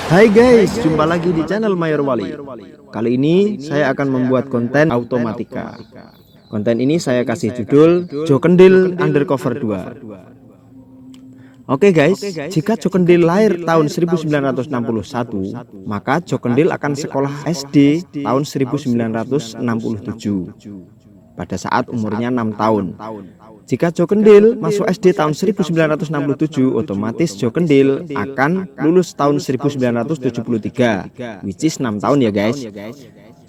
Hai guys, jumpa lagi di channel Mayor Wali. Kali ini saya akan membuat konten automatika. Konten ini saya kasih judul Jokendil Undercover 2. Oke guys, jika Jokendil lahir tahun 1961, maka Jokendil akan sekolah SD tahun 1967 pada saat umurnya 6 tahun. Jika Jokendil masuk SD tahun 1967, otomatis Jokendil akan lulus tahun 1973, which is 6 tahun ya guys.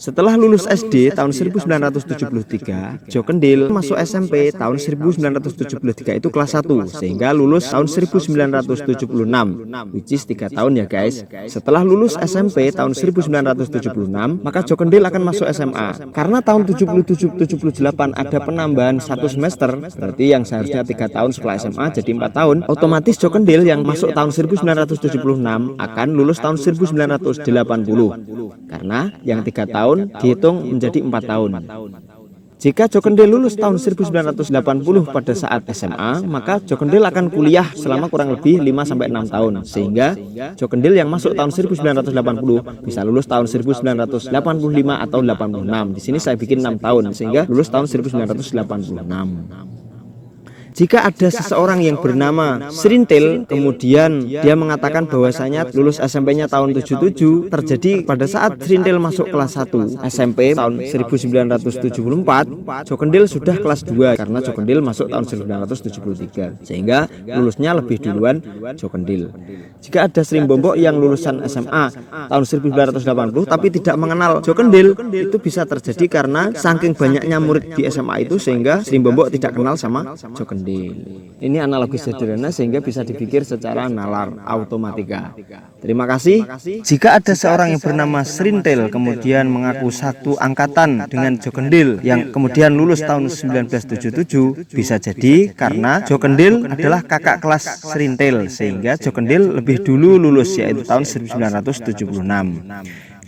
Setelah lulus SD tahun 1973, Jokendil masuk SMP tahun 1973 itu kelas 1, sehingga lulus tahun 1976, which is 3 tahun ya guys. Setelah lulus SMP tahun 1976, maka Jokendil akan masuk SMA. Karena tahun 77-78 ada penambahan 1 semester, berarti yang seharusnya 3 tahun sekolah SMA jadi 4 tahun, otomatis Jokendil yang masuk tahun 1976 akan lulus tahun 1980. Karena yang 3 tahun dihitung menjadi 4 tahun. Jika Jokendil lulus tahun 1980 pada saat SMA, maka Jokendil akan kuliah selama kurang lebih 5-6 tahun, sehingga Jokendil yang masuk tahun 1980 bisa lulus tahun 1985 atau 86. Di sini saya bikin 6 tahun, sehingga lulus tahun 1986. Jika ada seseorang yang bernama Srintil, kemudian dia mengatakan bahwasanya lulus SMP-nya tahun 77, terjadi pada saat Srintil masuk kelas 1 SMP tahun 1974, Jokendil sudah kelas 2 karena Jokendil masuk tahun 1973, sehingga lulusnya lebih duluan Jokendil. Jika ada Srimbombok yang lulusan SMA tahun 1980 tapi tidak mengenal Jokendil, itu bisa terjadi karena saking banyaknya murid di SMA itu sehingga Srimbombok tidak kenal sama Jokendil. Ini analogi sederhana sehingga bisa dipikir secara nalar automatika. Terima kasih. Jika ada seorang yang bernama Srintil kemudian mengaku satu angkatan dengan Jokendil yang kemudian lulus tahun 1977, bisa jadi karena Jokendil adalah kakak kelas Srintil sehingga Jokendil lebih dulu lulus, yaitu tahun 1976.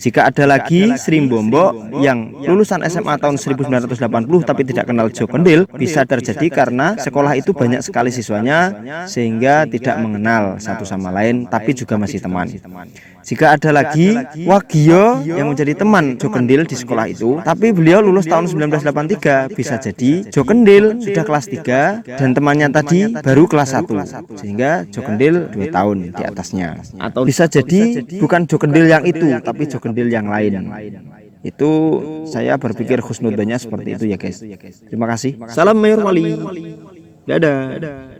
Jika ada lagi Srimbombok yang lulusan SMA tahun 1980 tapi tidak kenal Jokendil, bisa terjadi karena sekolah itu banyak sekali siswanya sehingga tidak mengenal satu sama lain tapi juga masih teman. Jika ada lagi Wagio yang menjadi teman Jokendil di sekolah itu, tapi beliau lulus tahun 1983, bisa jadi Jokendil sudah kelas 3 dan temannya tadi baru kelas 1, sehingga Jokendil 2 tahun di atasnya. Atau bisa jadi bukan Jokendil yang itu, tapi Jokendil yang lain. Itu saya berpikir husnudonnya seperti itu ya guys. Terima kasih. Salam Mayor Wali. Dadah.